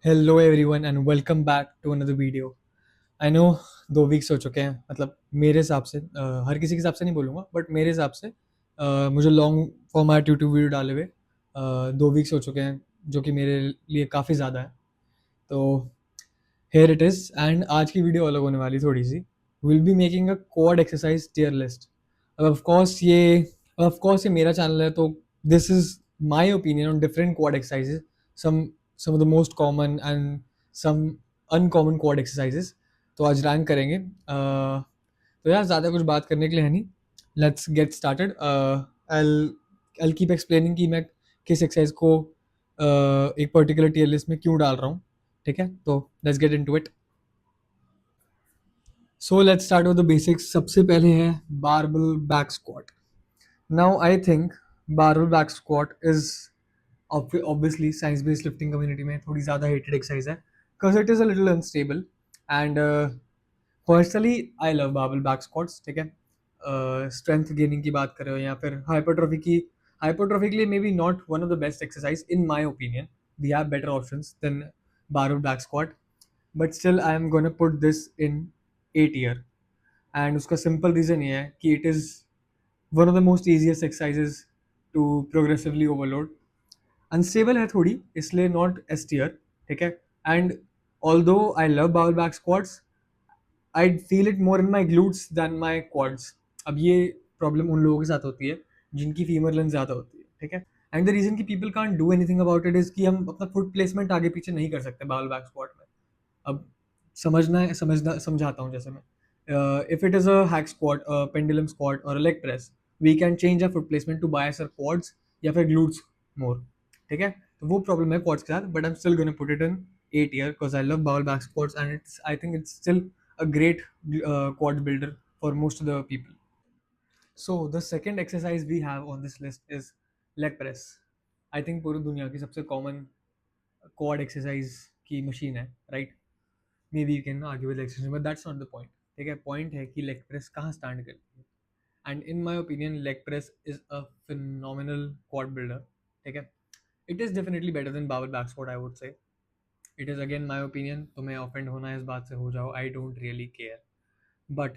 Hello everyone and welcome back to another video. I know 2 weeks हो चुके हैं। मतलब मेरे हिसाब से हर किसी के हिसाब से नहीं बोलूँगा, बट मेरे हिसाब से मुझे लॉन्ग फॉर्मेट यूट्यूब वीडियो डाले हुए 2 वीक्स हो चुके हैं, जो कि मेरे लिए काफ़ी ज़्यादा है। तो हेयर इट इज़। एंड आज की वीडियो अलग होने वाली थोड़ी सी। Will be making a quad exercise tier list. Of course ये मेरा चैनल है, तो this is my opinion on different quad exercises, some some of the most common and some uncommon quad exercises. तो आज रैंक करेंगे। तो यार ज़्यादा कुछ बात करने के लिए है नहीं। Let's get started. I keep explaining कि मैं किस एक्सरसाइज को एक पर्टिकुलर टियर लिस्ट में क्यों डाल रहा हूँ। ठीक है, तो let's get into it. So let's start with the basics. सबसे पहले है barbell back squat. Now I think barbell back squat is obviously science based lifting community में थोड़ी ज़्यादा हेटेड एक्सरसाइज है, because it is a little unstable. And personally I love barbell back squats. ठीक है, strength gaining की बात कर रहे हो या फिर हाइपरट्रॉफी के लिए maybe not one of the best exercise in my opinion. We have better options than barbell back squat, but still I am gonna put this in A tier. And उसका simple reason ये है कि it is one of the most easiest exercises to progressively overload. Unstable है थोड़ी, इसलिए not S tier. ठीक है, and although I love barbell back squats, I feel it more in my glutes then my quartz. अब ये problem उन लोगों के साथ होती है जिनकी फीमर लेंथ ज़्यादा होती है। ठीक है, एंड द रीज़न की people can't do anything about it is कि हम अपना फुट प्लेसमेंट आगे पीछे नहीं कर सकते बाउल बैक स्क्वाट में। अब समझाता हूँ। जैसे मैं if it is a hack squat, pendulum squat और leg press, we can change a foot placement to bias और क्वाड्स या फिर ग्लूट्स मोर। ठीक है, तो वो प्रॉब्लम है क्वाड्स के साथ, but I am still gonna put it in A tier because I love barbell back squats and it's I think it's still a great quad builder for most of the people. So the second exercise we have on this list is leg press. I think पूरी दुनिया की सबसे common quad exercise की machine है, right? May be you can argue with exercise, but that's not the point. ठीक है, point है कि लेग प्रेस कहाँ स्टैंड करती है। And in my opinion leg press is a phenomenal quad builder. ठीक है, it is definitely better than bowl back squat, I would say. It is again my opinion, तुम्हें offend होना है इस बात से हो जाओ, I don't really care, but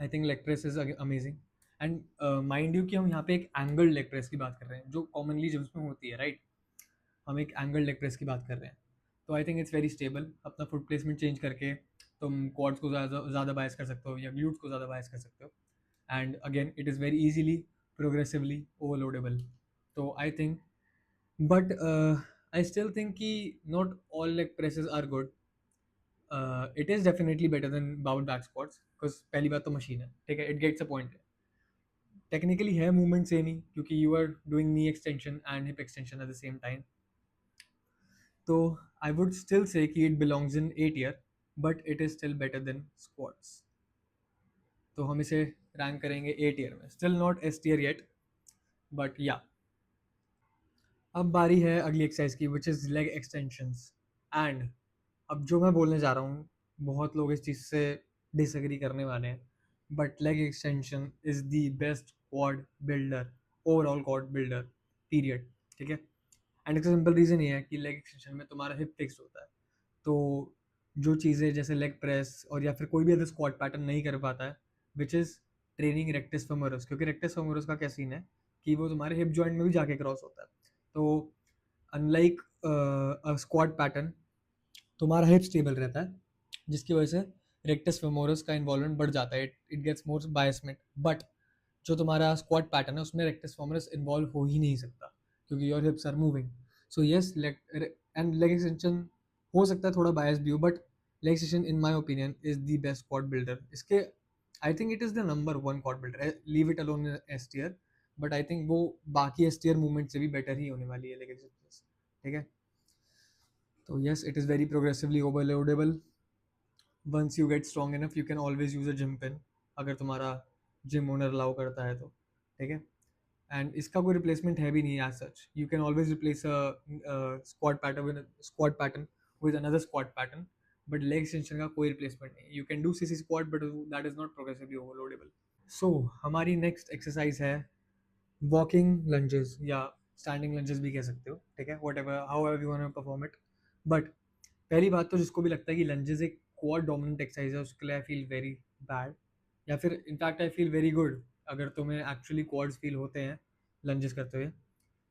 I think leg press is amazing. And mind you कि हम यहाँ पे एक एंगल लेग प्रेस की बात कर रहे हैं जो कॉमनली जिम्स में होती है, राइट? हम एक एंगल लेग प्रेस की बात कर रहे हैं, तो I think it's very stable. अपना फुट प्लेसमेंट चेंज करके तुम क्वाड्स को ज़्यादा बायस कर सकते हो या ग्लूट्स को ज़्यादा बायस कर सकते हो। And again it is very easily progressively overloadable. तो I think, but I still think कि not all leg presses are good. It is definitely better than bowl back squats because पहली बात तो मशीन है। ठीक है, it gets a point. Technically है movement same ही, क्योंकि you are doing knee extension and hip extension at the same time. तो आई वुड स्टिल से कि it belongs in A tier, but it is still better than squats. तो हम इसे rank करेंगे A tier में, still not S tier yet, but yeah. अब बारी है अगली एक्सरसाइज की, which is leg extensions. And अब जो मैं बोलने जा रहा हूँ, बहुत लोग इस चीज़ से डिसएग्री करने वाले हैं, but leg extension is the best quad builder, overall quad builder, period. ठीक है, एंड इसका सिंपल रीज़न ये है कि लेग एक्सटेंशन में तुम्हारा हिप फिक्स होता है। तो जो चीज़ें जैसे लेग प्रेस और या फिर कोई भी अदर स्क्वाट पैटर्न नहीं कर पाता है, which is training rectus femoris, क्योंकि रेक्टस फेमोरस का क्या सीन है कि वो तुम्हारे हिप जॉइंट में भी जाके क्रॉस होता है। तो अनलाइक अ स्क्वाट पैटर्न, तुम्हारा हिप स्टेबल रहता है, जिसकी वजह से रेक्टस फेमोरस का इन्वॉल्वमेंट बढ़ जाता है, इट गेट्स मोर बायसमेंट। बट जो तुम्हारा स्क्वाट पैटर्न है उसमें रेक्टस फेमोरस इन्वॉल्व हो ही नहीं सकता, क्योंकि your hips are moving. So yes, leg and leg extension हो सकता है थोड़ा बायस भी हो, but leg extension in my opinion is the best quad builder. इसके I think it is the number one quad builder, leave it alone S tier, but I think वो बाकी S tier movement से भी better ही होने वाली है leg extension. ठीक है, तो yes, it is very progressively overloadable. Once you get strong enough you can always use a gym pen, अगर तुम्हारा जिम ओनर अलाउ करता है तो। ठीक है, एंड इसका कोई रिप्लेसमेंट है भी नहीं as such. You can always replace squat pattern with another squat pattern, but leg extension का कोई रिप्लेसमेंट नहीं। You can do sissy squat, but that is not progressively overloadable. So हमारी नेक्स्ट एक्सरसाइज है walking lunges, या standing lunges भी कह सकते हो। ठीक है, whatever however you want to perform it. But पहली बात तो जिसको भी लगता है कि लंजेस एक क्वाड डोमिनेंट एक्सरसाइज है उसके लिए आई फील वेरी बैड, या फिर in fact I feel very good अगर तुम्हें एक्चुअली क्वाड्स फील होते हैं लंजेस करते हुए।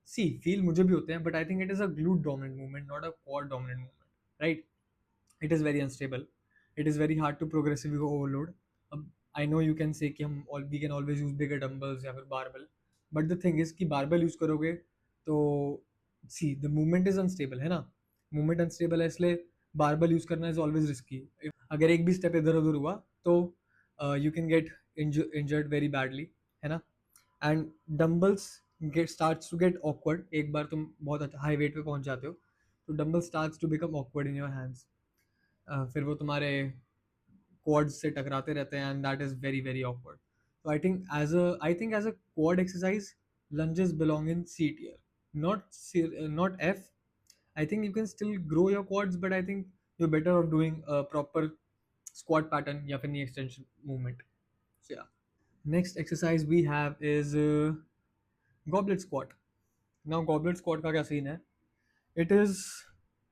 सी फील मुझे भी होते हैं, but I think it is a glute dominant movement, not a quad dominant movement, right? It is very unstable, it is very hard to progressively overload. अब I know you can say कि हम we can always use bigger dumbbells या फिर barbell, but the thing is कि barbell use करोगे तो see the movement is unstable है ना, मूवमेंट अनस्टेबल है, इसलिए बारबल यूज करना इज ऑलवेज रिस्की। अगर एक भी स्टेप इधर उधर हुआ तो you can get injured very badly, है ना? And dumbbells get starts to get awkward, एक बार तुम बहुत हाई वेट पे पहुंच जाते हो तो dumbbell starts to become awkward in your hands. फिर वो तुम्हारे quads से टकराते रहते हैं and that is very very awkward. तो I think as a quad exercise lunges belong in C tier, not F. I think you can still grow your quads, but I think you're better off doing a proper squat pattern या फिर knee extension movement. So yeah. Next exercise we have is goblet squat. Now goblet squat का क्या scene है? It is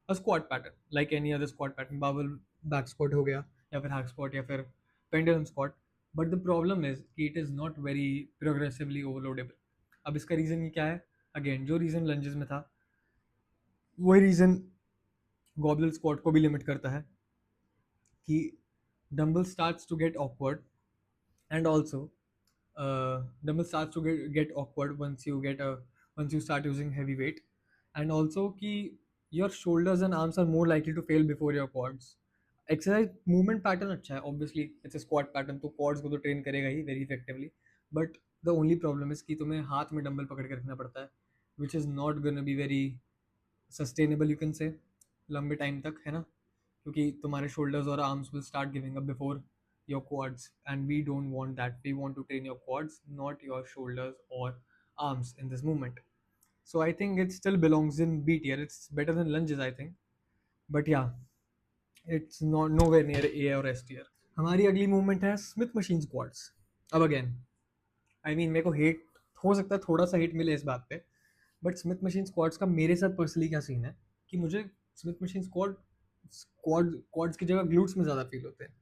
a squat pattern like any other squat pattern, barbell back squat हो गया या फिर hack squat या फिर pendulum squat, but the problem is कि it is not very progressively overloadable. अब इसका रीज़न ये क्या है? अगेन जो रीज़न लंजेस में था वही रीज़न गॉबलेट स्क्वाट को भी लिमिट करता है कि dumbbell starts to get awkward, and also dumbbell starts to get awkward once you start using heavy weight, and also कि your shoulders and arms are more likely to fail before your quads. Exercise movement pattern अच्छा है, obviously it's a squat pattern तो quads को तो train करेगा ही very effectively, but the only problem is कि तुम्हें हाथ में डंबल पकड़ के रखना पड़ता है, which is not gonna be very sustainable, you can से, लंबे टाइम तक, है ना? क्योंकि तुम्हारे शोल्डर्स और arms will start giving up before your quads, and we don't want that. We want to train your quads, not your shoulders or arms in this movement. So I think it still belongs in B tier. It's better than lunges, I think, but yeah, it's not nowhere near A or S tier. हमारी अगली movement है Smith machine squats. अब again I mean मेरे को hate हो सकता है, थोड़ा सा हेट मिले इस बात पे, बट स्मिथ मशीन स्क्वाट्स का मेरे साथ पर्सनली क्या सीन है कि मुझे स्मिथ मशीन क्वाड्स की जगह ग्लूट्स में ज़्यादा फील होते हैं,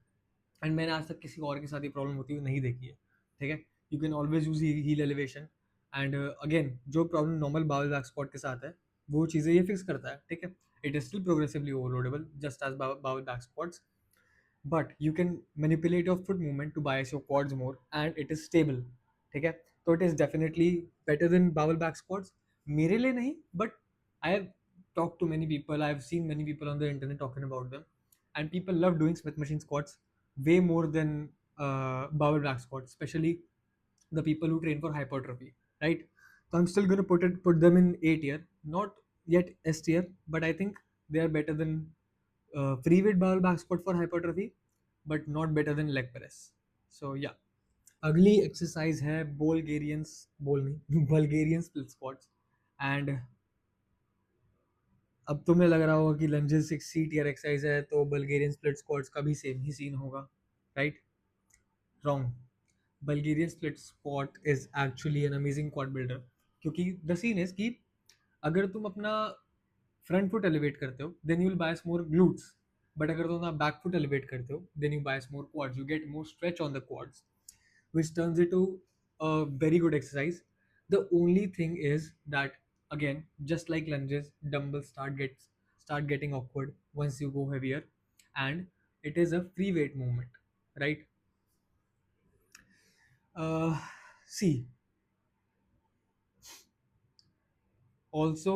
एंड मैंने आज तक किसी और के साथ ये प्रॉब्लम होती हुई नहीं देखी है। ठीक है, you can always use heel elevation, and again जो problem normal barbell back squat के साथ है वो चीज़ें ये फिक्स करता है। ठीक है, it is still progressively overloadable just as barbell back squats, but you can manipulate your foot movement to bias your quads more and it is stable. ठीक है, तो it is definitely better than barbell back squats, मेरे लिए नहीं, but I have talked to many people, I have seen many people on the internet talking about them, and people love doing Smith machine squats way more than barbell back squats, especially the people who train for hypertrophy, right? So I'm still going to put them in A tier, not yet S tier, but I think they are better than free weight barbell back squat for hypertrophy, but not better than leg press. So yeah. अगली exercise है Bulgarian split squats, and अब तुम्हें लग रहा होगा कि lunges एक सी tier exercise है तो बल्गेरियन स्प्लिट स्क्वाट्स का भी सेम ही सीन होगा, right? Wrong. Bulgarian split squat is actually an amazing quad builder, क्योंकि द सीन इज कि अगर तुम अपना फ्रंट फुट एलिवेट करते हो then you will bias more glutes, but अगर तुम अपना बैक फुट एलिवेट करते हो then you bias more quads, you get more stretch on the quads, which turns it to a very good exercise. The only thing is that again, just like lunges, dumbbells start getting awkward once you go heavier, and it is a free weight movement, right? See, also,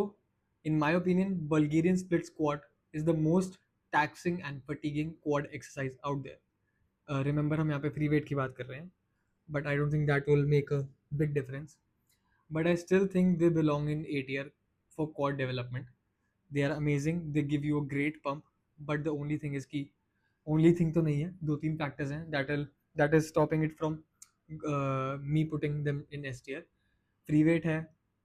in my opinion, Bulgarian split squat is the most taxing and fatiguing quad exercise out there. Remember, हम यहाँ पे free weight की बात कर रहे हैं, but I don't think that will make a big difference. But I still think they belong in A tier for quad development. They are amazing. They give you a great pump. But the only thing is कि only thing तो नहीं है, दो तीन factors हैं that is stopping it from me putting them in S tier. Free weight है,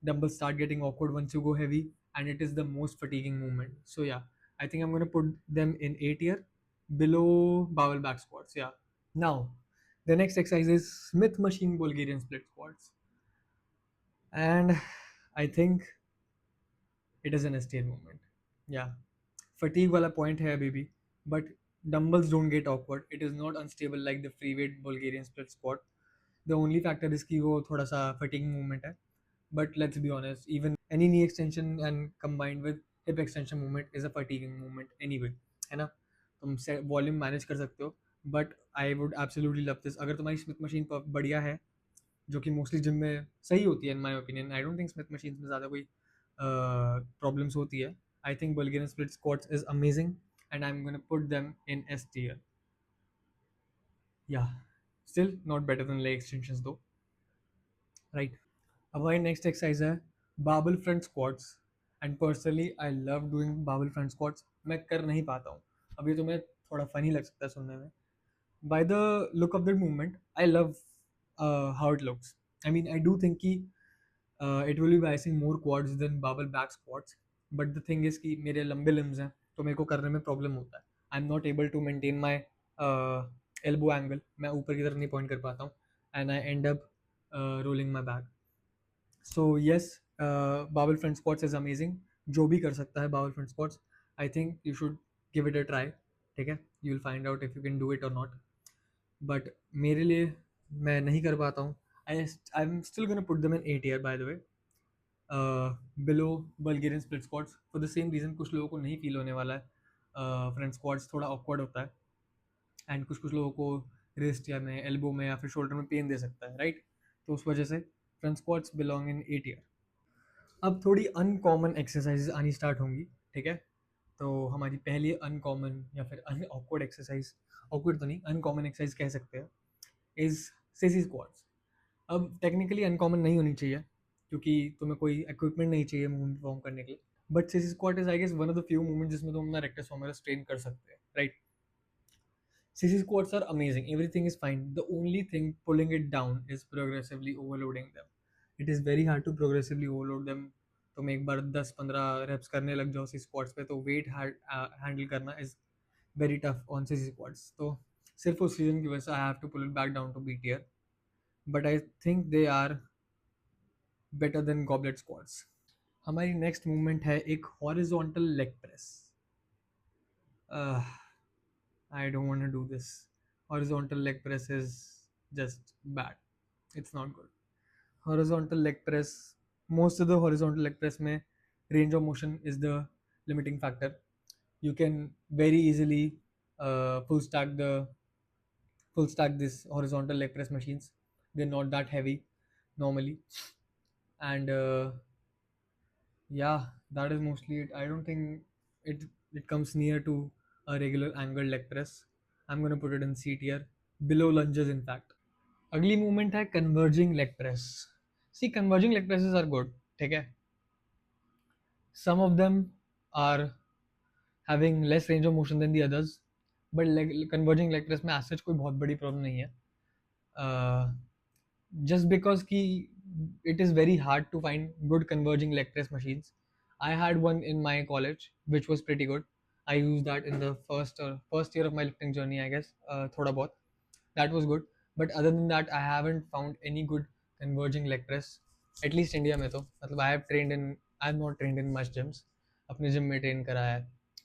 dumbbells start getting awkward once you go heavy, and it is the most fatiguing movement. So yeah, I think I'm gonna put them in A tier, below bowel back squats. Yeah. Now, the next exercise is Smith machine Bulgarian split squats, and I think it is an S tier movement. Yeah. fatigue वाला point है अभी भी, but dumbbells don't get awkward. It is not unstable like the free weight Bulgarian split squat. The only factor is कि वो थोड़ा सा fatigue movement है. But let's be honest, even any knee extension and combined with hip extension movement is a fatiguing movement anyway, है ना? तुम volume manage कर सकते हो, but I would absolutely love this. अगर तुम्हारी स्मिथ मशीन बढ़िया है, जो कि मोस्टली जिम में सही होती है in my opinion, I don't think Smith machine में ज़्यादा कोई प्रॉब्लम्स होती है. I think Bulgarian split squats is amazing and I am gonna put them in S tier. Yeah still not better than leg extensions though, right? अब हमारी next exercise है barbell front squats. And personally I love doing barbell front squats. मैं कर नहीं पाता हूँ. अब ये तुम्हें थोड़ा फनी लग सकता है सुनने में. By the look of that movement, I love how it looks. I mean, I do think कि it will be biasing more quads than barbell back squats. But the thing is कि मेरे लंबे limbs हैं, तो मेरे को करने में problem होता है. I'm not able to maintain my elbow angle. मैं ऊपर की तरफ नहीं point कर पाता हूँ, and I end up rolling my back. So yes, barbell front squats is amazing. जो भी कर सकता है barbell front squats, I think you should give it a try. ठीक है? You will find out if you can do it or not. But मेरे लिए मैं नहीं कर पाता हूँ. I am still gonna put them in A tier by the way, below Bulgarian split squats for the same reason. कुछ लोगों को नहीं फील होने वाला है फ्रंट स्क्वाट्स, थोड़ा ऑकवर्ड होता है, एंड कुछ कुछ लोगों को रिस्ट या में एल्बो में या फिर शोल्डर में पेन दे सकता है, राइट? तो उस वजह से front squats belong in A tier. अब थोड़ी अनकॉमन एक्सरसाइजेज आनी स्टार्ट होंगी, ठीक है? तो हमारी पहली अनकॉमन या फिर ऑकवर्ड एक्सरसाइज, ऑकवर्ड तो नहीं, अनकॉमन एक्सरसाइज कह सकते हैं, इज सिसी स्क्वाट्स. अब टेक्निकली अनकॉमन नहीं होनी चाहिए क्योंकि तुम्हें कोई इक्विपमेंट नहीं चाहिए मूवमेंट परफॉर्म करने के लिए, but sissy squat is I guess one of the few movement जिसमें तुम अपना रेक्टस फेमोरस ट्रेन कर सकते हैं, right? CC squats are amazing. Everything is fine. The only thing pulling it down is progressively overloading them. It is very hard to progressively overload them. तुम एक बार 10-15 reps करने लग जाओ सी स्क्वाट्स पे, तो वेट हैंडल करना is very tough on C squats. तो सिर्फ उस रीजन की वजह से I have to pull it back down to B tier, but I think they are better than goblet squats. हमारी नेक्स्ट मूवमेंट है एक horizontal leg press. I don't want to do this. Horizontal leg press is just bad. It's not good. Horizontal leg press, most of the horizontal leg press में range of motion is the limiting factor. You can very easily full stack this horizontal leg press machines. They're not that heavy normally, and yeah, that is mostly it. I don't think it comes near to a regular angled leg press. I'm gonna put it in C tier, below lunges in fact. अगली movement है converging leg press. See converging leg presses are good, ठीक है? Some of them are having less range of motion than the others, but converging leg press में as such कोई बहुत बड़ी problem नहीं है. Just because ki it is very hard to find good converging leg press machines. I had one in my college which was pretty good. I used that in the first year of my lifting journey, I guess. Thoda bahut. That was good. But other than that, I haven't found any good converging leg press. At least India में तो मतलब I have not trained in much gyms. अपने gym में train करा है.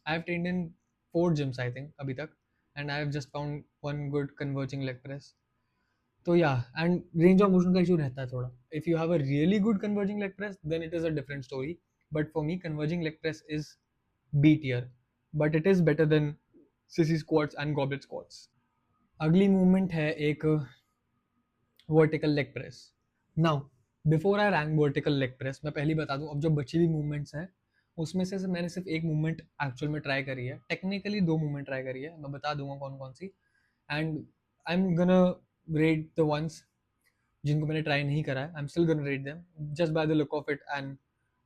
I have trained in 4 gyms I think अभी तक, and I have just found one good converging leg press. तो yeah and range of motion का issue रहता है थोड़ा. If you have a really good converging leg press then it is a different story, but for me converging leg press is B tier, but it is better than sissy squats and goblet squats. अगली movement है एक vertical leg press. Now before I rank vertical leg press, मैं पहले बता दूं, अब जो बची हुई मूवमेंट्स हैं उसमें से मैंने सिर्फ एक मूवमेंट एक्चुअल में ट्राई करी है. टेक्निकली 2 मूवमेंट ट्राई करी है, मैं बता दूंगा कौन कौन सी. And I am gonna rate the ones जिनको मैंने ट्राई नहीं करा है. I am still gonna rate them just by the look of it and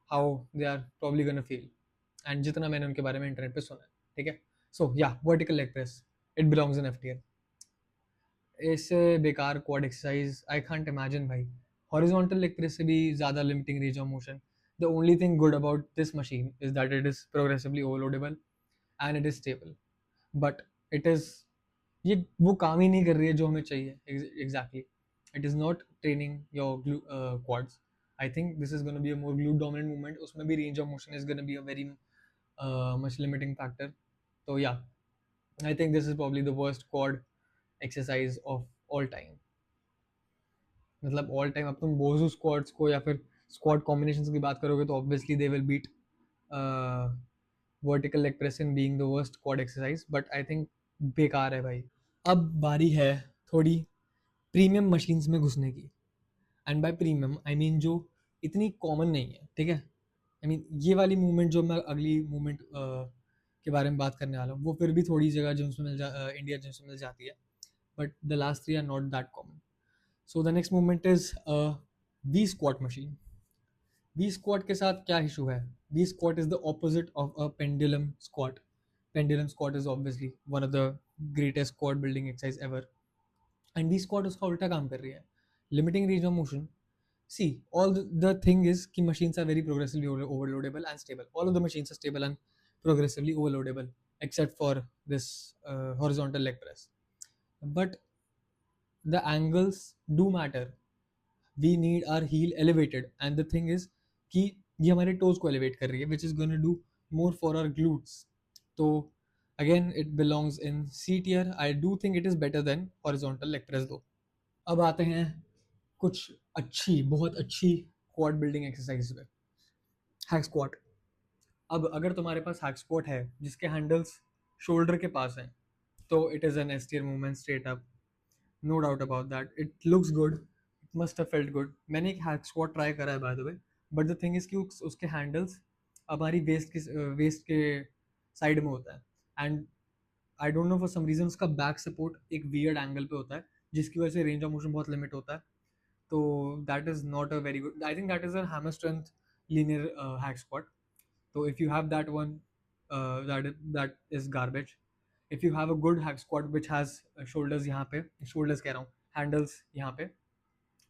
how they are probably gonna feel, and जितना मैंने उनके बारे में इंटरनेट पे सुना है, ठीक है? So yeah vertical leg press, it belongs in F tier. इससे बेकार quad exercise I can't imagine भाई. हॉरिजॉन्टल लेग प्रेस से भी ज़्यादा limiting range of motion. The only thing good about this machine is that it is progressively overloadable and it is stable, but it is ये वो काम ही नहीं कर रही है जो हमें चाहिए. Exactly, it is not training your quads. I think this is gonna be a more glute dominant movement. उसमें भी range of motion is gonna be a very much limiting factor. So yeah, I think this is probably the worst quad exercise of all time. मतलब all time अब तुम बोजू squads को या फिर squad combinations की बात करोगे तो obviously they will beat vertical leg press in being the worst quad exercise, but I think बेकार है भाई. अब बारी है थोड़ी प्रीमियम मशीन्स में घुसने की. And by premium I mean जो इतनी कॉमन नहीं है, ठीक है. आई मीन ये वाली मूवमेंट जो मैं अगली मूवमेंट के बारे में बात करने वाला हूँ वो फिर भी थोड़ी जगह जिम्स में इंडिया जिम्स में मिल जाती है, but the last three are not that common. So the next movement is V squat machine. V squat के साथ क्या इशू है? V squat is the opposite of a pendulum squat. Pendulum squat is obviously one of the greatest squat building exercise ever. And V squat उसका उल्टा काम कर रही है, limiting range of motion. See, all the thing is कि machines are very progressively overloadable and stable. All of the machines are stable and progressively overloadable, except for this horizontal leg press. But the angles do matter. We need our heel elevated, and the thing is कि ये हमारे toes को elevate कर रही है, which is going to do more for our glutes. तो again, it belongs in C tier. I do think it is better than horizontal leg press though. अब आते हैं कुछ अच्छी, बहुत अच्छी क्वाड बिल्डिंग एक्सरसाइज पे. Hack squat. अब अगर तुम्हारे पास हैक स्क्वाट है जिसके हैंडल्स शोल्डर के पास हैं तो it is an S tier movement straight up. No doubt about that. It looks good, it must have felt good. मैंने एक हैक स्क्वाट ट्राई करा है by the way, but the thing is कि उसके हैंडल्स हमारी waste के side में होता है. And I don't know for some reason उसका बैक सपोर्ट एक वियर्ड एंगल पे होता है जिसकी वजह से रेंज ऑफ मोशन बहुत लिमिट होता है. तो that is not a very good. I think that is a hammer strength linear hack squat. So if you have that one, that is garbage. If you have a good hack squat which has shoulders यहाँ पे, shoulders कह रहा हूँ, handles यहाँ पे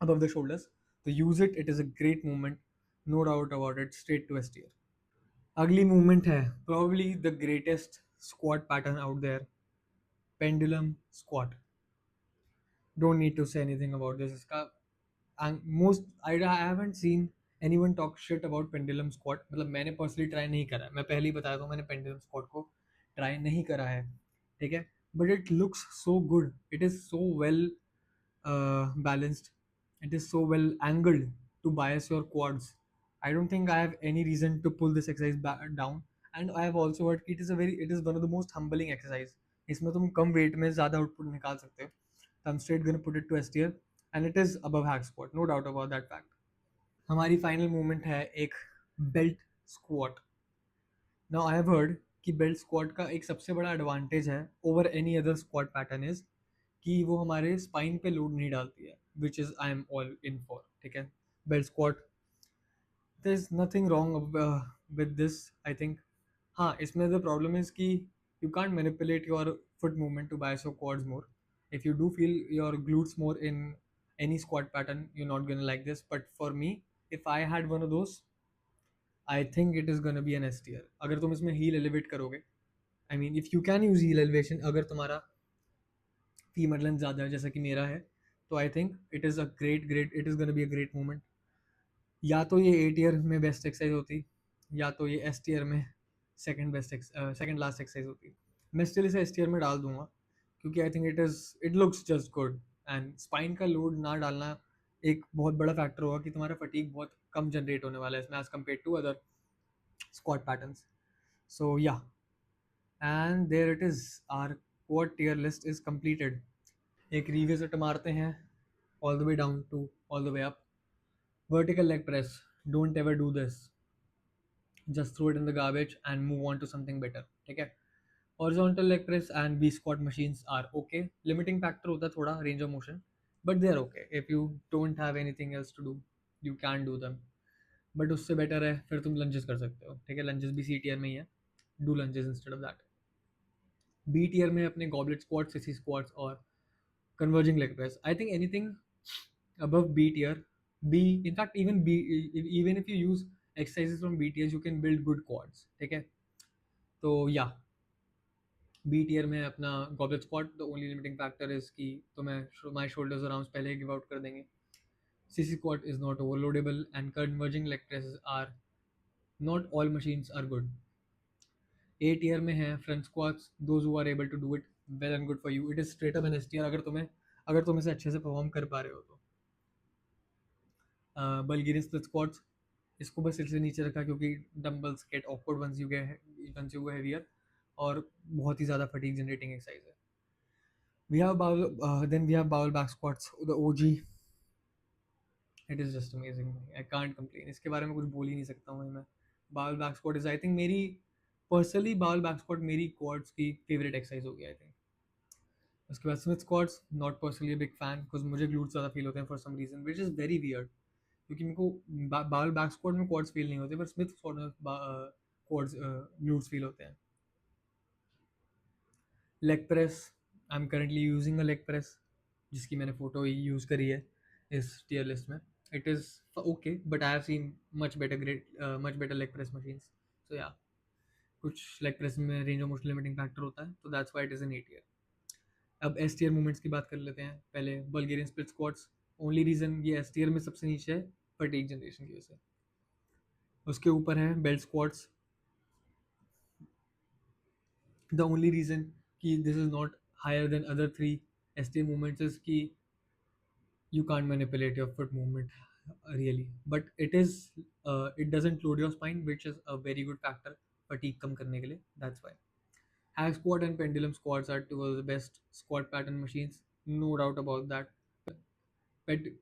above the shoulders, तो use it. It is a great movement, no doubt about it. Straight to S tier. अगली movement है probably the greatest squat pattern out there, pendulum squat. Don't need to say anything about this. इसका and most I haven't seen anyone talk shit about pendulum squat. मतलब मैंने personally try नहीं करा है, मैं पहले ही बताया था मैंने pendulum squat को ट्राई नहीं करा है, ठीक है. But it looks so good, it is so well balanced, it is so well angled to bias your quads. I don't think I have any reason to pull this exercise down. And I have also heard it is one of the most humbling exercise. इसमें तुम कम weight में ज़्यादा output निकाल सकते हो. So I'm straight gonna put it to S tier, and it is above hack squat, no doubt about that fact. हमारी final movement है एक belt squat. Now I have heard कि belt squat का एक सबसे बड़ा advantage है over any other squat pattern is कि वो हमारे स्पाइन पे लोड नहीं डालती है, which is I am all in for, ठीक है. Belt squat, there is nothing wrong with this I think. हाँ, इसमें द प्रॉब्लम इज कि you can't manipulate your foot movement to bias your quads more. If you do feel your glutes more in any squat pattern you're not gonna like this, but for me, if I had one of those, I think it is gonna be an S tier. अगर तुम इसमें heel elevate करोगे, I mean if you can use heel elevation, अगर तुम्हारा femur length ज़्यादा है जैसा कि मेरा है, तो I think it is a great it is gonna be a great moment. या तो ये ए टीयर में बेस्ट एक्सरसाइज होती, या तो ये एस टीयर में सेकंड लास्ट एक्सरसाइज होती. मैं स्टिल इसे एस टीयर में डाल दूंगा क्योंकि आई think it looks just good. And spine का लोड ना डालना एक बहुत बड़ा फैक्टर होगा कि तुम्हारा फटीक बहुत कम जनरेट होने वाला है इसमें as compared to other squat patterns. So yeah, and there it is, our quad tier list is completed. एक रिविजिट मारते हैं all the way down to all the way up. Vertical leg press, don't ever do this. Just throw it in the garbage and move on to something better, ठीक है. Horizontal leg press and V squat machines are okay. Limiting factor होता है थोड़ा range of motion, but they are okay. If you don't have anything else to do, you can do them. But उससे better है फिर तुम lunges कर सकते हो, ठीक है. lunges भी C tier में ही है. Do lunges instead of that. B tier में अपने goblet squats, sissy squats और converging leg press. I think anything above B tier, B, in fact even B, even if you use exercises from B tiers, you can build good quads, ठीक है. तो या, B tier में अपना goblet squat, the only limiting factor is कि तुम्हें my shoulders और arms पहले give out कर देंगे. CC squat is not overloadable and converging leg presses are, not all machines are good. A tier में है front squats, those who are able to do it, well and good for you, it is straight up an S tier अगर तुम इसे अच्छे से perform कर पा रहे हो तो। बल्गेरियन स्प्लिट स्क्वाट्स, इसको बस इसलिए नीचे रखा क्योंकि dumbbells get awkward once you go heavier, और बहुत ही ज़्यादा फटीग जनरेटिंग एक्सरसाइज है। Then we have bowel back squats, the OG. It is just amazing. I can't complain. इसके बारे में कुछ बोल ही नहीं सकता हूँ मैं। Bowel back squat is I think मेरी पर्सनली bowel back squat मेरी quads की फेवरेट एक्सरसाइज हो गया आई थिंक। उसके बाद Smith squats, not personally big fan because मुझे ग्लूट्स ज़्यादा फील होते हैं for some reason which is very weird, क्योंकि मेरे को बावल बैक स्क्वाट में क्वाड्स फील नहीं होते, पर स्मिथ स्क्वाट में क्वाड्स ग्लूट्स फील होते हैं। Leg press, I am currently using a leg press जिसकी मैंने फोटो यूज़ करी है इस टियर लिस्ट में। It is okay but I have seen much better leg press machines. So yeah, कुछ लेग प्रेस में range of motion limiting factor होता है, तो that's why it is an A tier. अब एस टीयर मूवमेंट्स की बात कर लेते हैं। पहले Bulgarian split squats, only reason ये एस टीयर में सबसे नीचे है फटीग जनरेशन की वजह से। उसके ऊपर है belt squats, the only reason कि this is not higher than other three S tier movements is कि you can't manipulate your foot movement really, but it doesn't load your spine, which is a very good factor fatigue कम करने के लिए, that's why hack squat and pendulum squats are two of the best squat pattern machines, no doubt about that.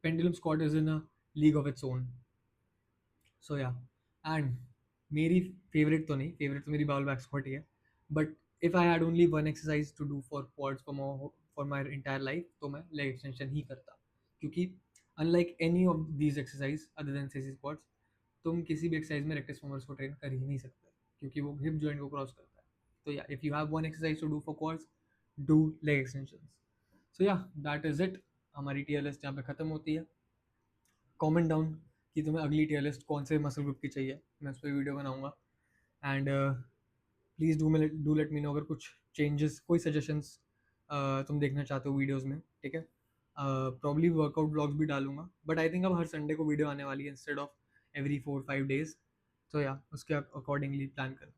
Pendulum squat is in a league of its own. So yeah, and मेरी favourite तो नहीं, favourite तो मेरी bowl back squat ही है, but if I had only one exercise to do for quads for my entire life तो मैं leg extension ही करता, क्योंकि unlike any of these exercise other than sissy squats, तुम किसी भी एक्सरसाइज में रेक्टस फॉर्मर्स को ट्रेन कर ही नहीं सकते, क्योंकि वो हिप जॉइंट को क्रॉस करता है। तो yeah, if you have one exercise to do for quads, do leg extensions. So yeah, that is it. हमारी टीयर लिस्ट यहाँ पे खत्म होती है। कमेंट डाउन कि तुम्हें अगली टीयर लिस्ट कौन से मसल ग्रुप की चाहिए, मैं उस पर वीडियो बनाऊंगा। And please do let me know अगर कुछ चेंजेस, कोई सजेशंस तुम देखना चाहते हो वीडियोस में, ठीक है। प्रॉब्ली वर्कआउट ब्लॉग्स भी डालूंगा, बट आई थिंक अब हर संडे को वीडियो आने वाली है इंस्टेड ऑफ एवरी 4-5 days। तो या, उसके अकॉर्डिंगली प्लान कर।